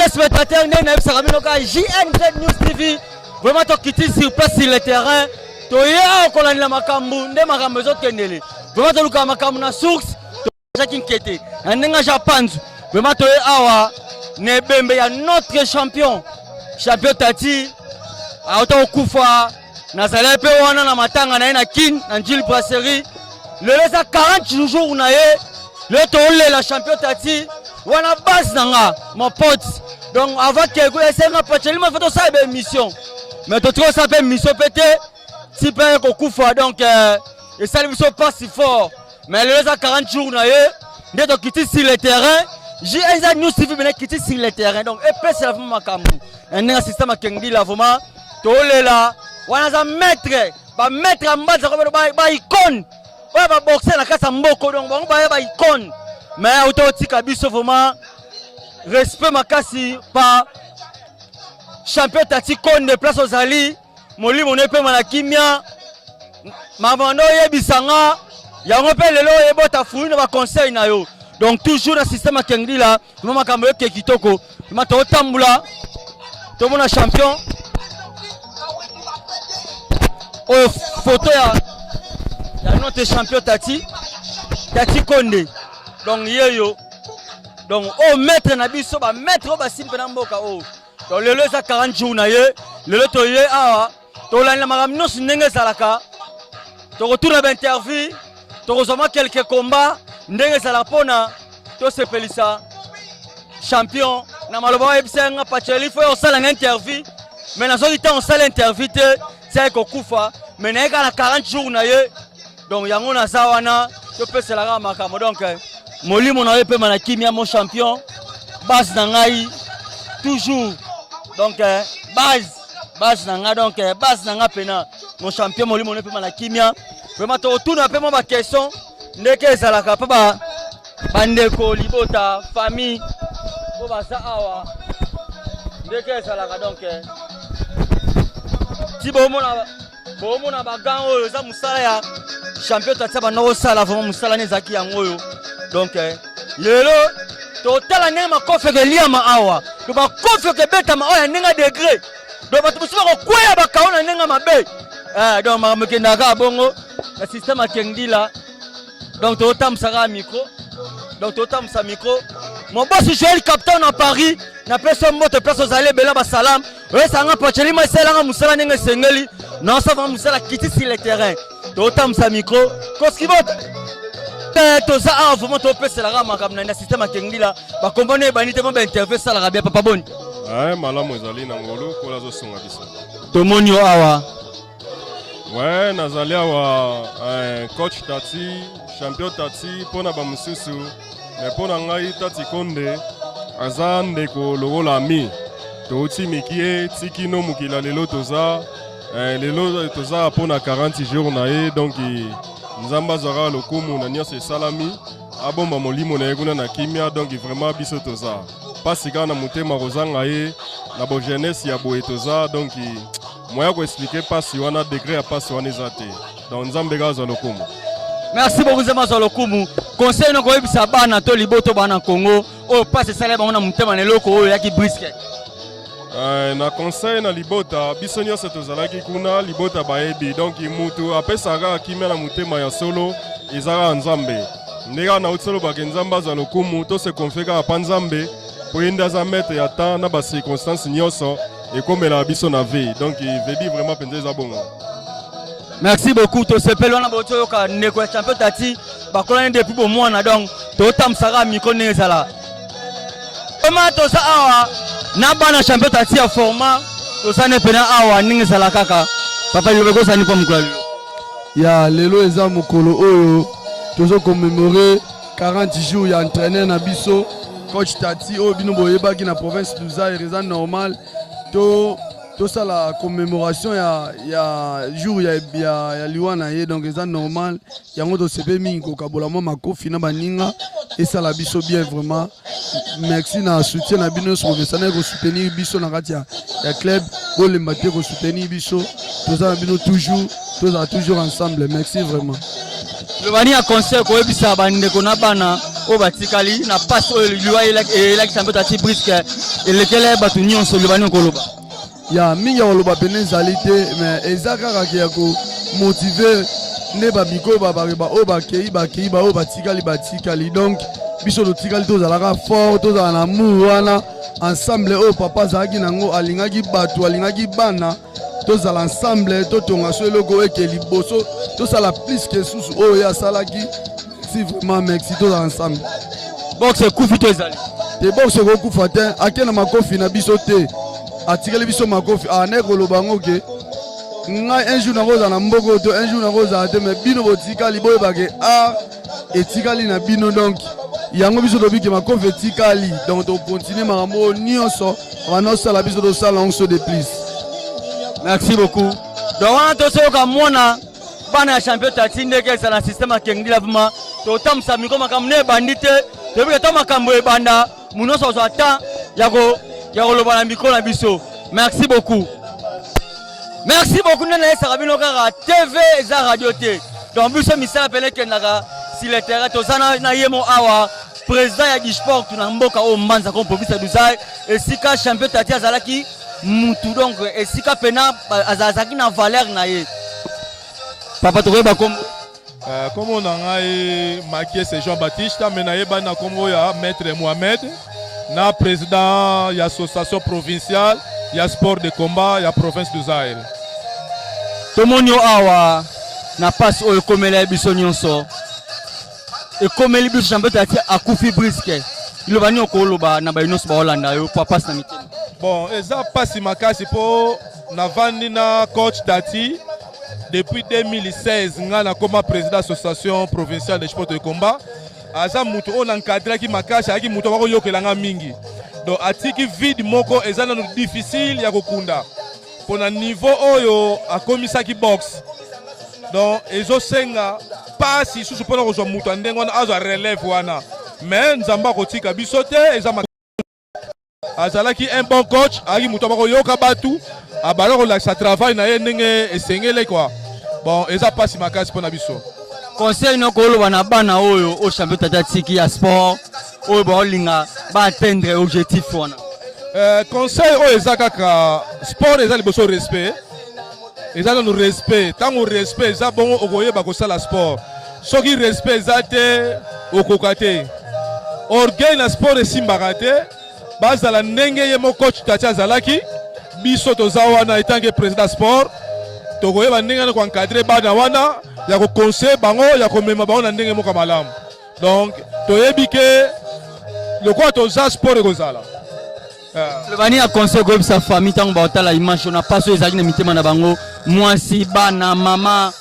téléspectateurs, JNZ News TV, vraiment tu quittes sur place sur le terrain. Tu es au la makambu, nde makambu zo kendele. Vraiment tu luka makambu na source, tu as inquiété. Nenga Japan, vraiment tu es awa ne bembe ya notre champion Tati. Auto kufa nazala pe wana na matanga na na kin na njili brasserie. Le lesa 40 jours na ye, le tole la champion Tati. Wana base nanga mon pote. Donc avant que vous essayez de faire une mission, mais tu trouves ça fait mission pété, si peu qu'on coupe donc et ça ne sont pas si fort. Mais les 40 jours na ye, dès que quitter sur le terrain, j'ai un nous suivi mais quitter sur le terrain. Donc et plus c'est vraiment comme un système qui dit là vraiment, tole là, wana za maître en bas ba icône. Ouais ba boxer na kasa mboko donc ba icône. Mais autotika biso vraiment respect makasi par champion Tati Konde place aux Ali moli mon epé malakimia mamando yebisanga yango pe lelo yebota fulu na ba conseil na yo donc toujours le système kengi là mama kambo ke kitoko mato tambula to mona champion oh photo ya notre champion Tati Konde donc yeyo donc au maître na biso ba maître ba simpe na mboka oh donc le za 40 jours na ye le to ye awa to la makam no ndenge salaka to retourne ba interview to kozoma quelques combats ndenge sala pona to se pelisa champion na maloba ebsenga pacheli fo osala interview mais na zo ita on sala interview te c'est ko kufa mais na ka na 40 jours na ye donc yango na zawana to pesa la makamo donc Molimo na pe manakimia mon champion base nangai toujours donc base nanga donc base nanga pena mon champion Molimo na pe manakimia vraiment to tourna pe mo ba question ndeke ezalaka pa ba bandeko libota famille po ba sa awa ndeke ezalaka donc ti bo mona ba gang oyo za musala ya champion Tati ba no sala vraiment musala ne zaki yango donc lelo total na makofe ke liama awa to ba kofe ke beta ma oya ninga degré donc ba tumusima ko kwea ba kaona ninga mabe donc ma mekenda ka bongo le système akendi là donc totam sara micro donc totam sa micro mon boss Joël capitaine à Paris na personne moto place aux allées bela ba salam ouais ça nga pocheli ma sela musala ninga sengeli non ça va musala quitter sur le terrain totam sa micro koski vote toza a vraiment to pesa la rama comme na système akengi là ba kombone ba nite mo ba interview sala rabia papa boni malamu ezali na ngolo ko la zo songa biso to monio awa ouais nazali awa coach Tati champion Tati pona ba mususu mais pona ngai Tati Konde aza ndeko lokola mi to uti mikie tikino mukila lelo toza pona 40 jours na ye donc Nzamba zara lokumu na nyase salami abomba molimo na yeguna na kimia donc vraiment biso toza pasika na mutema rozanga ye na bo jeunesse ya bo etoza donc moya ko expliquer pasi wana degré ya pasi wana ezate donc nzambe gaza lokumu. Merci beaucoup Nzamba za lokumu conseil no ko yebisa bana to liboto bana Congo o pasi sala ba na mutema na loko oyo yaki brisket na conseil na libota biso nyonso tozalaki kuna libota bayebi donc mutu apesaka kimia na mutema ya solo ezaka nzambe ndeka na utsolo ba nzamba za lokumu to se konfeka pa nzambe po yenda za mettre ya temps na ba circonstances nyonso ekomela biso na vie donc vebi vraiment penza za bongo. Merci beaucoup to sepelo na boto ka ndeko champion Tati ba kolane depuis bo mwana donc to tamsaka miko nezala comment to sa awa na bana champion Tati ya format to sane pena awa ningi sala kaka papa lobeko sani pa mukalo ya lelo eza mukolo oyo tozo commémorer 40 jours ya entraîneur na biso coach Tati o bino boyebaki na province Luza eza normal to ça la commémoration ya jour ya liwana ye donc eza normal yango to sepe mingi ko kabola mo makofi na baninga et ça la biso bien vraiment merci na soutien na bino professionnel ko soutenir biso na kati ya club o le maté ko soutenir biso toza na bino toujours ensemble merci vraiment le bani a conseil ko ebisa bande ko na bana au batikali na passe au lui et la champion tati brisque et lequel batu nyonso libani koloba ya mingi koloba pene zalité mais ezaka ki ya ko motiver ne ba biko ba o ba kei ba o batikali donc biso to tikali to zalaka fort to za na amour wana ensemble o papa zaki nango alingaki batu alingaki bana to za l'ensemble to tonga so eloko ekeli boso to sala plus que susu o ya salaki si vraiment merci to za ensemble boxe kufi to ezali te boxe ko kufa te akena makofi na biso te atikali biso makofi ane koloba ngo ke ngai un jour nakoza na mboko to un jour nakoza te mais bino botikali boyebake etikali na bino donc yango biso tobiki makofi etikali donc tokontinue makambo nyonso banosala biso tosala onso de plus. Merci beaucoup. Donc wana tosoyoka mwana bana ya champion tati ndeke ezala na système akengi la vraiment totambusa miko makambo ne ebandi te tobike to makambo ebanda munoso ozwa temps ya koloba na mikro na biso. Merci beaucoup. Merci beaucoup nene esaka bino kaka TV eza radio te donc biso misala pele kendaka si le terrain tozana na yemo awa président ya Disport tuna mboka o mbanza comme province d'Uzai esika champion tati azalaki mutu donc esika pena azalaki na valeur na ye papa tokoyeba kombo kombo na ngai Makie c'est Jean-Baptiste mais nayeba na kombo ya maître Mohamed na président ya association provinciale ya sport de combat ya province du Zaïre. Tomoni awa na passe oyo komela biso nyonso ekomeli biso champion tati akufi brisque ilobani okoloba na bayinoso ba Hollanda yo pa passe na mitema. Bon eza pasi makasi po na vandi na coach Tati depuis 2016 nga na koma président association provinciale de sport de combat aza mutu on encadré ki makasi aki mutu bako yokelanga mingi donc atiki vide moko eza na difficile ya kokunda pona niveau oyo akomisaki box donc ezo senga pasi susu pona kozwa mutu ndengo wana azwa relève wana mais nzamba kotika biso te eza azalaki un bon coach aki mutu bako yoka batu abala kolakisa travail na ye ndenge esengele quoi bon eza pasi makasi pona biso. Conseil no koloba na bana oyo au champion tati ya sport oyo ba olinga ba atteindre objectif wana. Conseil oyo eza kaka sport eza liboso respect eza no respect tango respect eza bongo okoyeba kosala sport soki respect eza te okoka te orgueil na sport esimbaka te bazala ndenge ye mo coach Tati azalaki biso toza wana etange président sport tokoyeba ndenge na koencadre bana wana ya koconseil bango ya komema bango na ndenge moko malamu donc toyebi ke lokola toza sport ekozala. Le bani a conseil comme sa famille tant ba otala image on a pas so ezaki na mitema na bango mwasi bana mama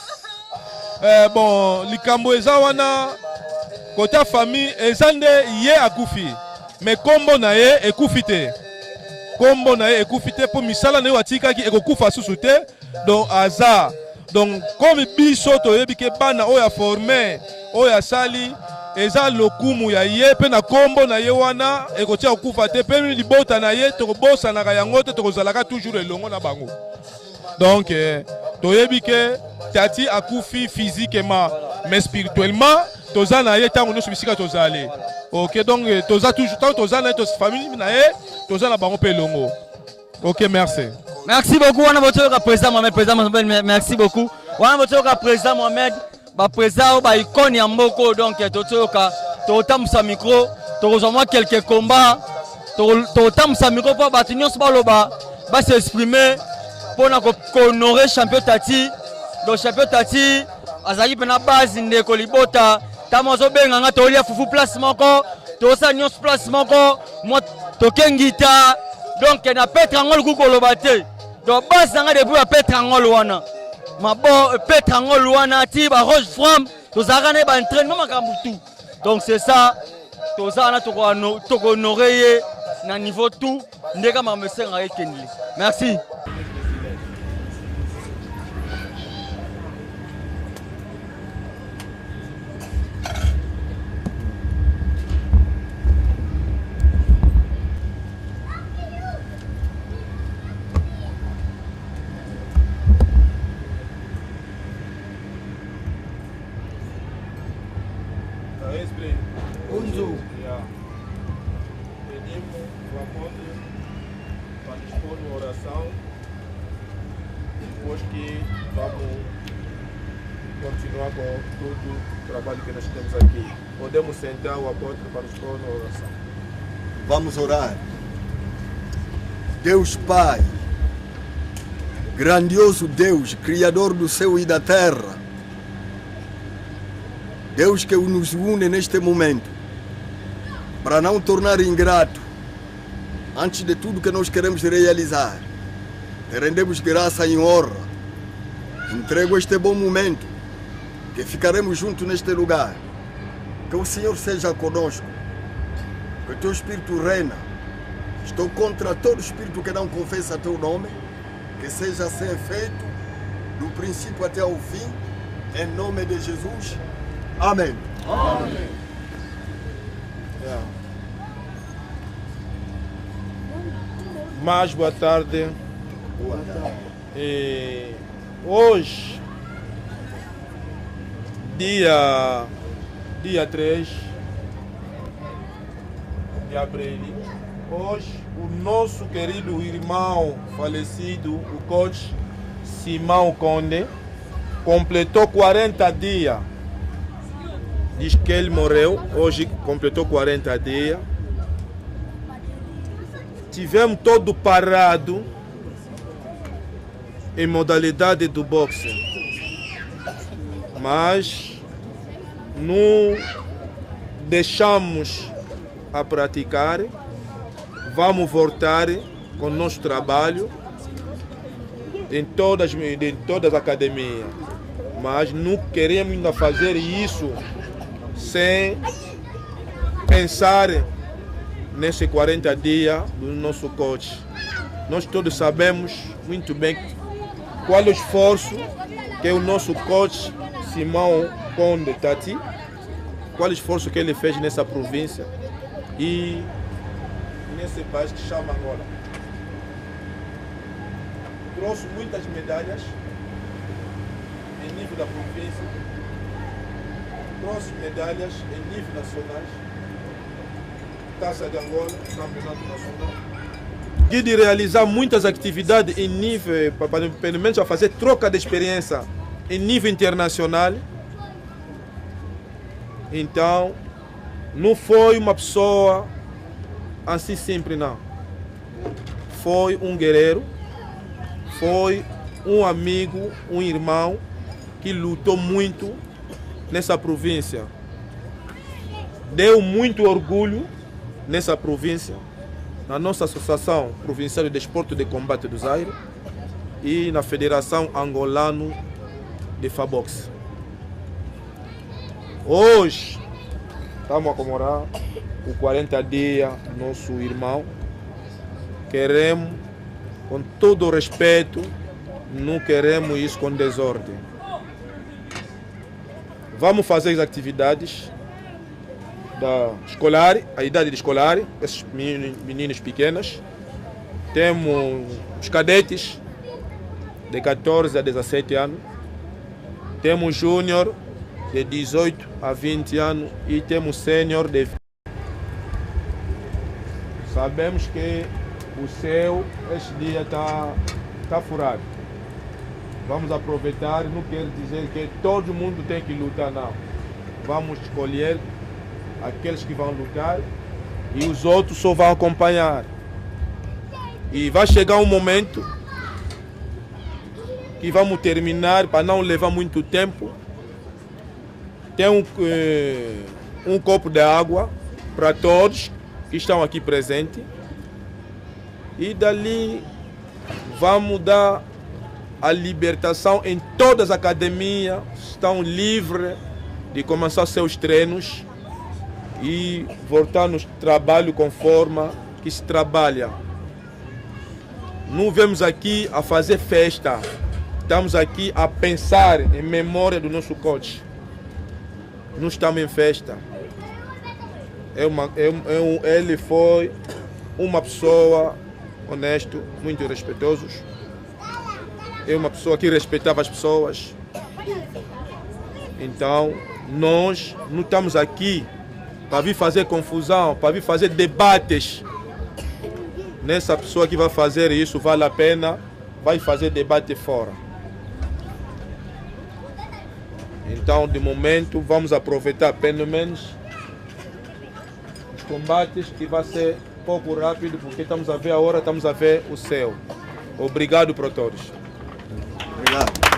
bon likambo eza wana côté famille ezande ye akufi mais kombo na ye ekufi te kombo na ye ekufi te po misala na ye watikaki ekokufa susu te donc aza donc comme biso toyebi ke bana oyo ya formé oyo asali eza lokumu ya ye pe na kombo na ye wana ekotia okufa te pe libota na ye tokobosanaka yango te tokozalaka toujours elongo na bango donc toyebi ke Tati akufi physiquement mais spirituellement toza na ye tango nyonso bisika tozali ok donc toza toujours tango toza na ye famille na ye toza na bango pe elongo. Ok, merci. Merci beaucoup wana botoka président Mohamed merci beaucoup wana botoka président Mohamed ba président ba icône ya mboko donc totoka totambusa micro tokozwa quelques combats totambusa micro pour ba nyonso baloba ba s'exprimer pour na honorer champion Tati donc champion Tati azali pena base ndeko libota tamozo benga nga tolia fufu place moko tosa nyonso place moko moi tokengita donc na petre ngol ku koloba te donc base nga depuis ba petre ngol wana mabo petre ngol wana ti ba roche from tozaka na ba entraînement makambu tout donc c'est ça toza na toko honorer na niveau tout ndeka ma mesenga ekendi. Merci. Onzo oração, depois que vamos continuar com todo o trabalho que nós temos aqui. Podemos sentar o apóstolo para nos pôr na oração. Vamos orar. Deus Pai, grandioso Deus, Criador do céu e da terra, Deus que nos une neste momento, para não tornar ingrato, antes de tudo que nós queremos realizar, te rendemos graça e honra. Entrego este bom momento, que ficaremos juntos neste lugar. Que o Senhor seja conosco, que o teu Espírito reina. Estou contra todo espírito que não confessa teu nome, que seja assim feito, do princípio até o fim, em nome de Jesus. Amém. Amém. Mais boa tarde. Boa tarde. Hoje, dia 3 de abril, hoje o nosso querido irmão falecido, o coach Simão Conde, completou 40 dias. Diz que ele morreu, hoje completou 40 dias. Tivemos todo parado em modalidade do boxe, mas não deixamos a praticar. Vamos voltar com o nosso trabalho em todas as academias, mas não queremos ainda fazer isso sem pensar nesses 40 dias do nosso coach. Nós todos sabemos muito bem qual é o esforço que o nosso coach Simão Conde Tati, qual é o esforço que ele fez nessa província e nesse país que chama Angola. Trouxe muitas medalhas em nível da província, trouxe medalhas em nível nacionais, Taça de Angola, Campeonato Nacional. E de realizar muitas atividades em nível, para pelo menos a fazer troca de experiência em nível internacional. Então, não foi uma pessoa assim simples, não. Foi um guerreiro, foi um amigo, um irmão que lutou muito nessa província. Deu muito orgulho nessa província, na nossa Associação Provincial de Desporto de Combate do Zaire e na Federação Angolano de Fabox. Hoje, estamos a comemorar o 40 dias do nosso irmão. Queremos, com todo o respeito, não queremos isso com desordem. Vamos fazer as atividades da escolar, a idade de escolar, esses meninos pequenos. Temos os cadetes de 14 a 17 anos. Temos júnior de 18 a 20 anos e temos sênior de 20. Sabemos que o céu este dia está furado. Vamos aproveitar, não quer dizer que todo mundo tem que lutar, não. Vamos escolher aqueles que vão lutar e os outros só vão acompanhar. E vai chegar um momento que vamos terminar, para não levar muito tempo. Tem um copo de água para todos que estão aqui presentes. E dali vamos dar a libertação em todas as academias, estão livres de começar seus treinos e voltar no trabalho conforme que se trabalha. Não vemos aqui a fazer festa, estamos aqui a pensar em memória do nosso coach. Não estamos em festa. Ele foi uma pessoa honesta, muito respeitoso. É uma pessoa que respeitava as pessoas. Então, nós não estamos aqui para vir fazer confusão, para vir fazer debates. nessa pessoa que vai fazer isso vale a pena, vai fazer debate fora. Então, de momento, vamos aproveitar pelo menos os combates, que vai ser pouco rápido, porque estamos a ver a hora, estamos a ver o céu. Obrigado para todos. Obrigado.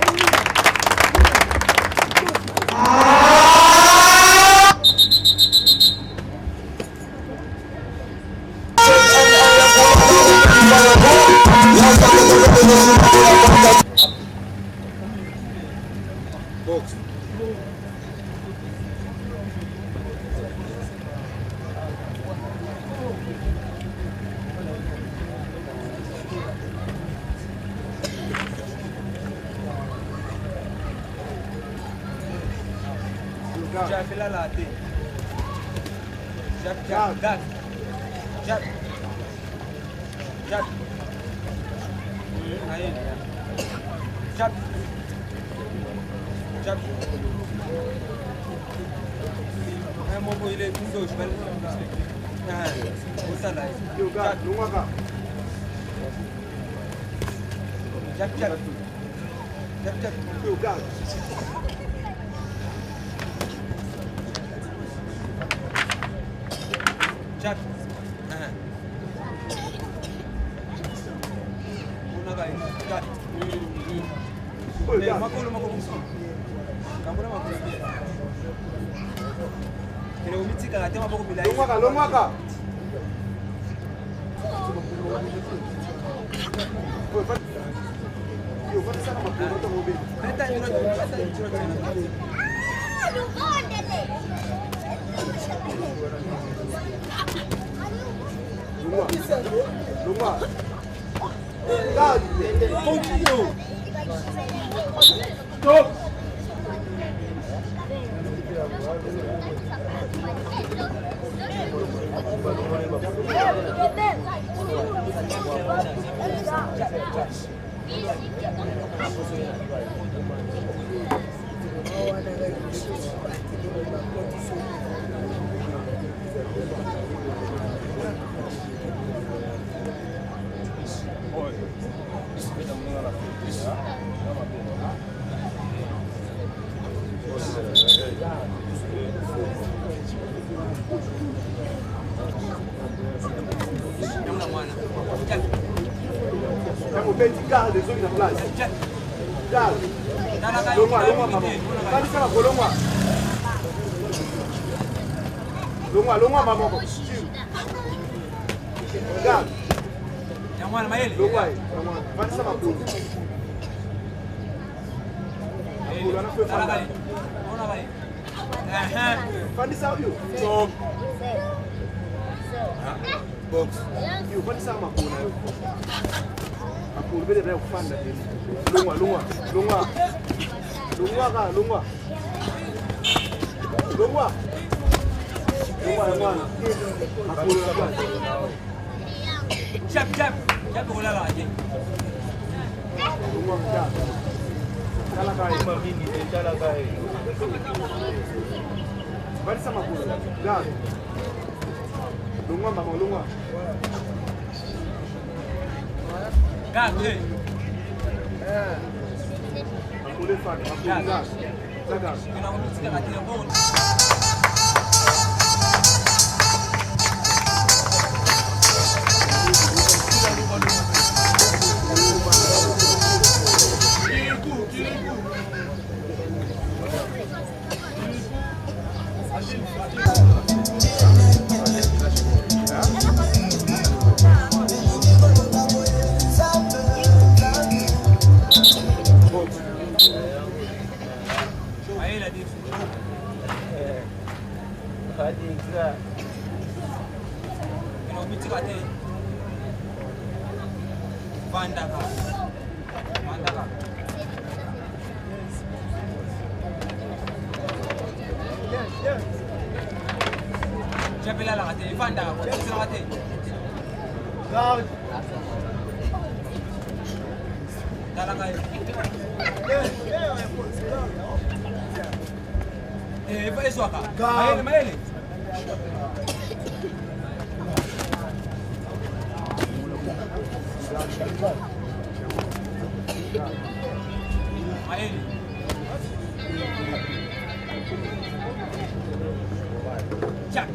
Jack.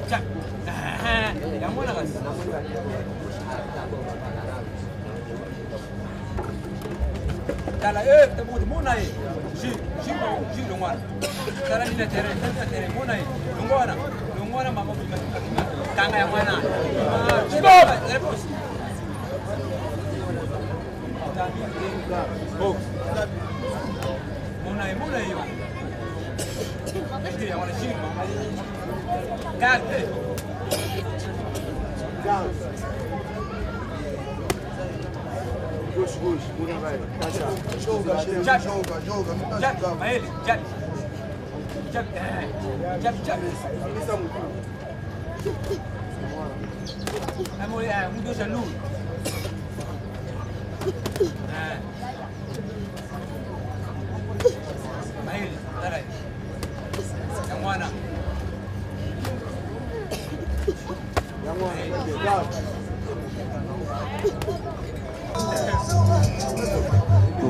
Jack. Yang mana kan? Kalau temu di mana ni? Si Lungwan. Kalau ni tereng, mana ni? Lungwan mama punya. Tangga yang mana? Stop. Lepus. Oh. Mana ni? Ini yang mana si? Kan? Gauche, Bruno vai. Joga, vai ele, Jack. É dois alunos. Vai ele, tarai. Yang mana?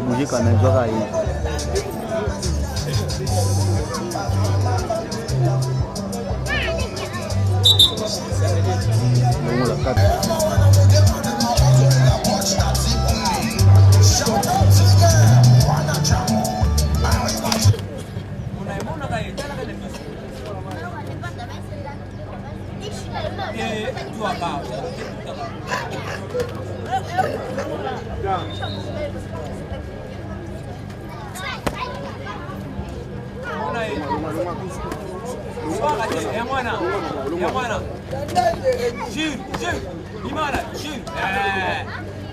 Música não joga aí. Vamos lá, cara. Yang mana? Shir. Di mana? Shir.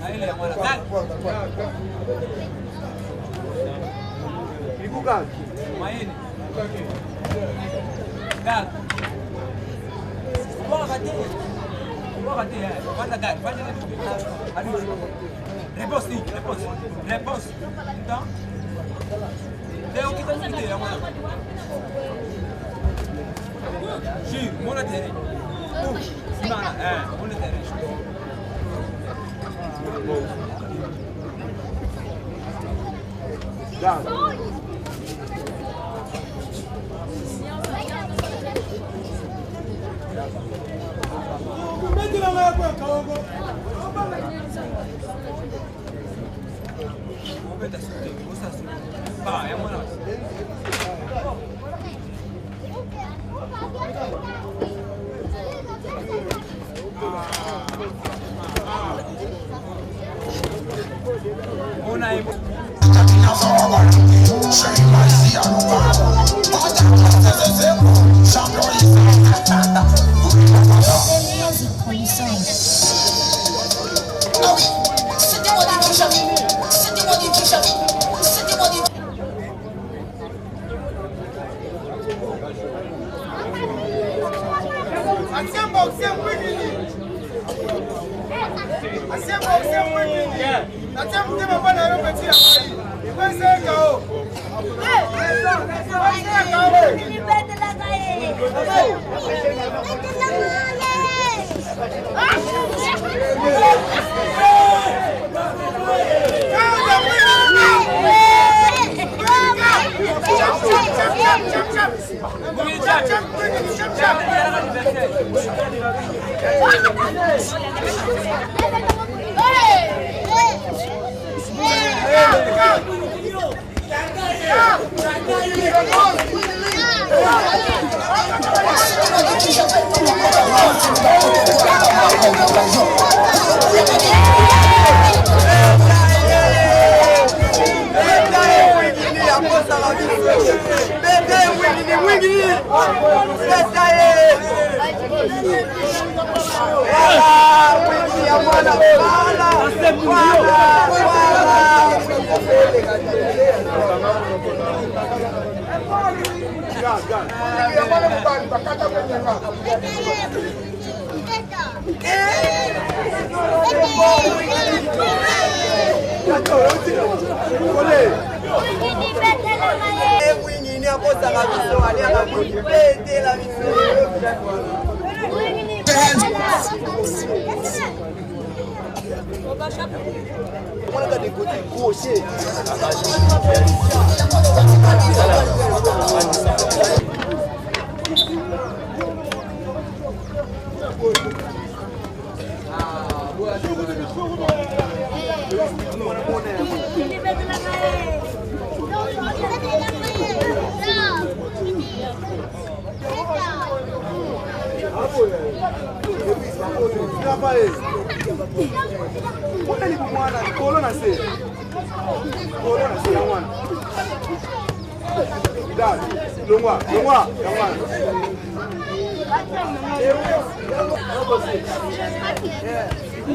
Ini yang mana? Kan? Ibu kan? Main. Kan? Buat kati ya. Mana kan? Mana kan? Aduh. Repos. Então. Deu kita ni yang mana? Shir, mana tere? Mana? Mana tere? Dah. Yang mana?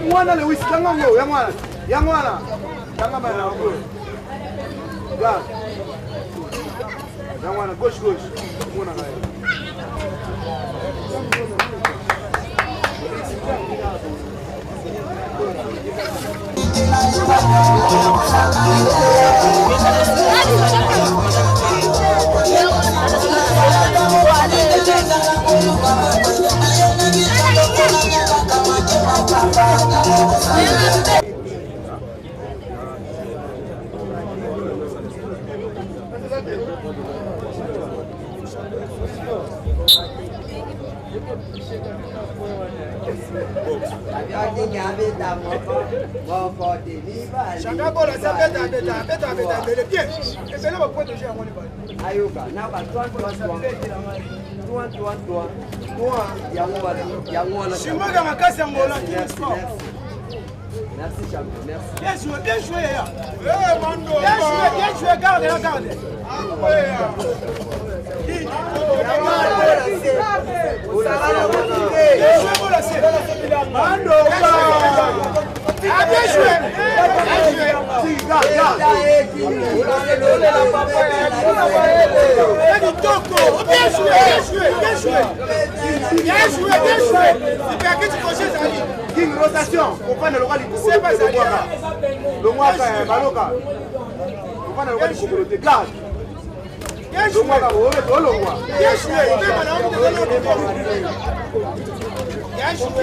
Mwana le wisi tanga ngo ya mwana tanga bana ngo ya mwana gauche mwana kaya Merci, champion, merci. Bien joué, ya. Bien joué, garde. Rotation, comprendre le roi du c'est pas ça. Le mois quand Baloka. Comprendre le roi du Kokolo de garde. Le mois quand on est le mois. Bien joué. Bien joué,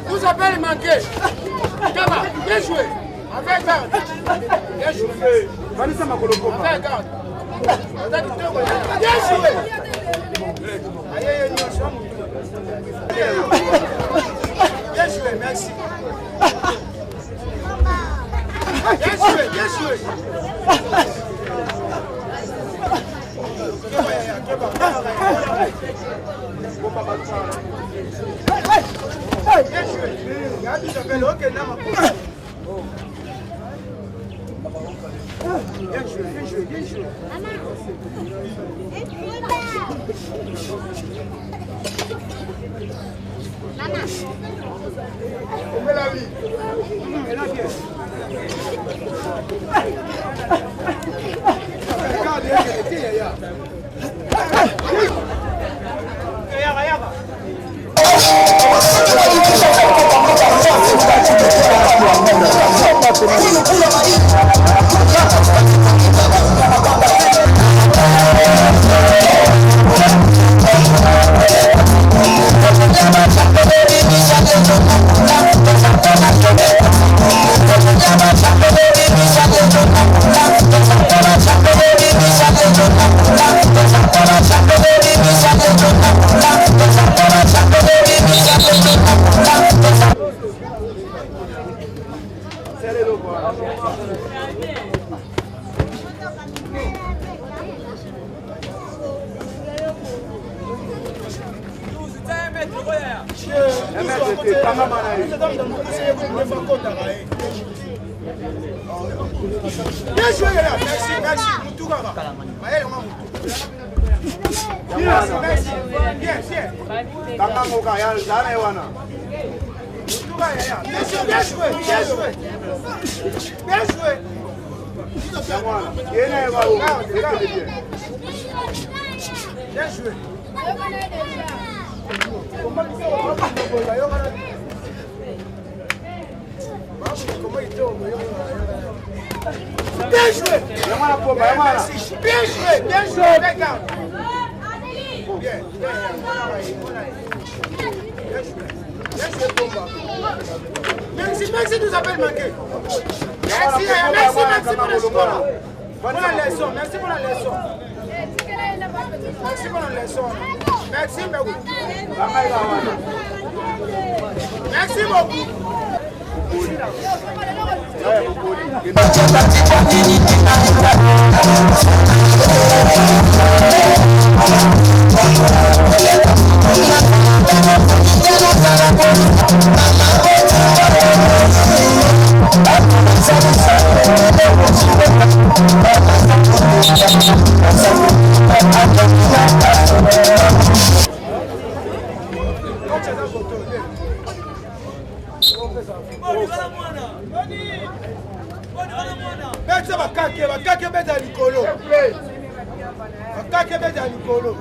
Vous appelez manqué. Bien joué. Avec garde. Bien joué. Vanessa Makoloko. Avec garde. Bien joué. Bien joué, merci. Bien joué, bien joué. Bien joué, merci, merci. Merci, bien, bien. Bien joué, bien joué. Bien joué. Bien joué. Bien joué. Bien joué, bien joué. Regarde. Bien. Merci, merci de nous avoir manqué. Merci, merci pour la score. Pour la leçon, merci pour la leçon. Merci pour la leçon. Merci beaucoup. Merci beaucoup. Bakake beta likolo. Bakake beta likolo.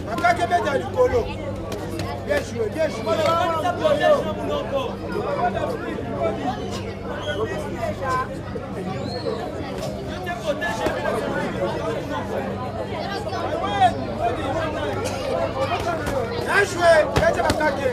Bakake beta likolo. Bien joué, bien joué. Bien joué, beta bakake.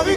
Henri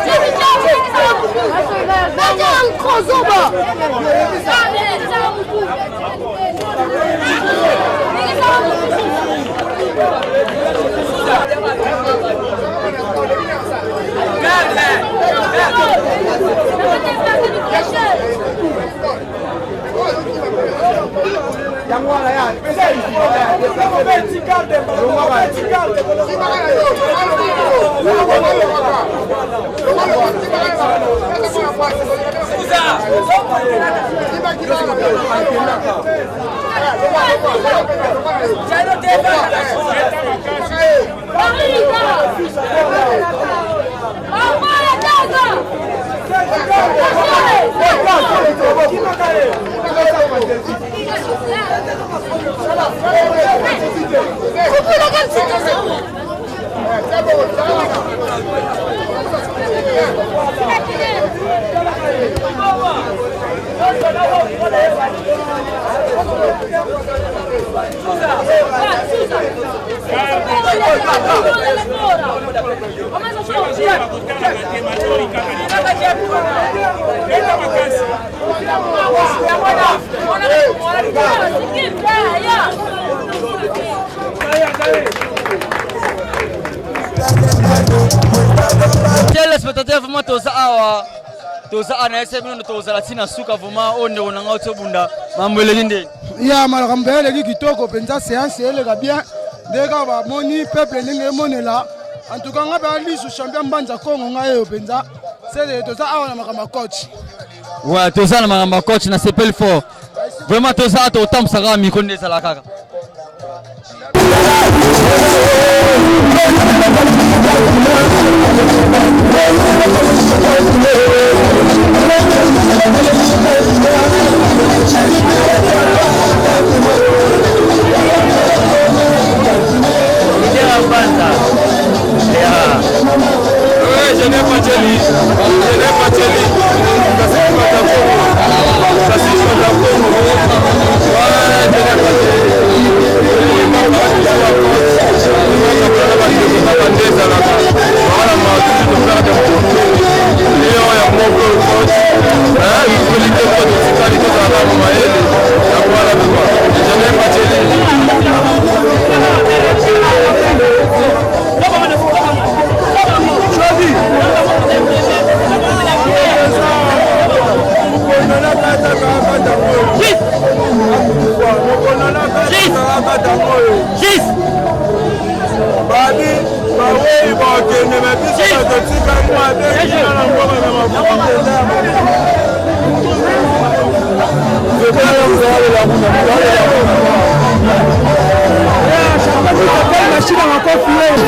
Hey! Téléspectateurs, vraiment toza ana ese mino toza latina suka vraiment onde onanga otobunda mambele linde ya makambo eleki kitoko penza séance eleka bien ndeka ba moni peuple ndenge monela en tout cas ngaba lisu champion banza Congo ngayo penza c'est toza awa na makambo coach ouais toza na makambo coach na sepel fort vraiment toza to tamsaka mikonde sala kaka machine à